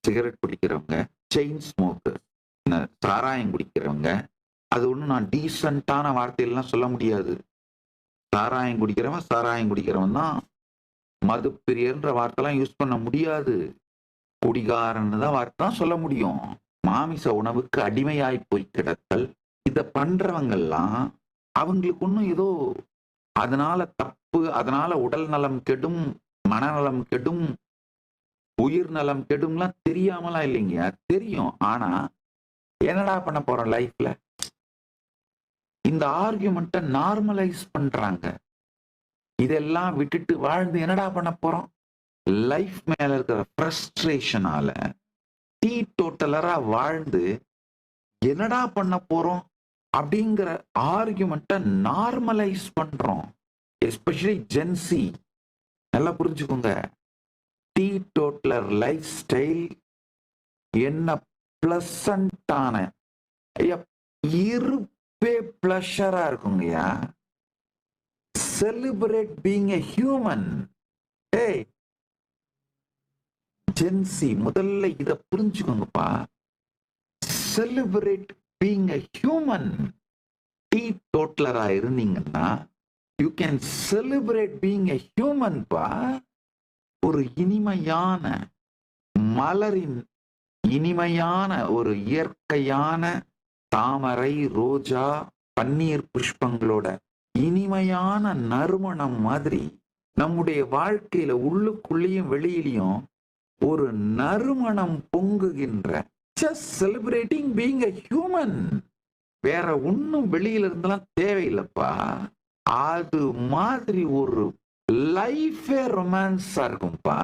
Cigarette பிடிக்கிறவங்க, chain smoker, சாராயம் குடிக்கிறவங்க, அது ஒண்ணும் நான் டீசென்ட்டான வார்த்தையெல்லாம் சொல்ல முடியாது. சாராயம் குடிக்கிறவன், சாராயம் குடிக்கிறவன் தான். மது பிரியர்ன்ற வார்த்தைலாம் யூஸ் பண்ண முடியாது. குடிகாரன்னு தான் வார்த்தை தான் சொல்ல முடியும். மாமிச உணவுக்கு அடிமையாய் போய் கிடத்தல். இத பண்றவங்கெல்லாம் அவங்களுக்கு ஒண்ணும் ஏதோ அதனால தப்பு, அதனால உடல் நலம் கெடும், மனநலம் கெடும், உயிர் நலம் கெடும்லாம் தெரியாமலாம் இல்லைங்க. தெரியும். ஆனா என்னடா பண்ண போறோம் லைஃப்ல? இந்த ஆர்குமெண்ட்ட நார்மலைஸ் பண்றாங்க. இதெல்லாம் விட்டுட்டு வாழ்ந்து என்னடா பண்ண போறோம்? லைஃப் மேல இருக்கிற ஃப்ரஸ்ட்ரேஷனால டீடோட்டலரா வாழ்ந்து என்னடா பண்ண போறோம்? அப்படிங்கிற ஆர்குமெண்ட்ட நார்மலைஸ் பண்றோம். Especially Gen Z. நல்லா புரிஞ்சுக்கோங்க. டீடோட்டலர் லைஃப் ஸ்டைல் என்ன பிளசண்டான இருப்பே பிளஷரா இருக்குங்கய்யா. Celebrate being a human. ஏய் ஜென்சி, முதல்ல இத புரிஞ்சுக்கோங்கப்பா. Celebrate being a human. டீடோட்டலரா இருந்தீங்கன்னா you can celebrate being a human பா. ஒரு இனிமையான மலரின் இனிமையான ஒரு இயற்கையான தாமரை, ரோஜா, பன்னீர் புஷ்பங்களோட இனிமையான நறுமணம் மாதிரி நம்முடைய வாழ்க்கையில உள்ளுக்குள்ளேயும் வெளியிலையும் ஒரு நறுமணம் பொங்குகின்ற just celebrating being a human. வேற ஒண்ணும் வெளியில இருந்தெல்லாம் தேவையில்லைப்பா. அது மாதிரி ஒரு லைஃபே ரொமான்ஸா இருக்கும்பா.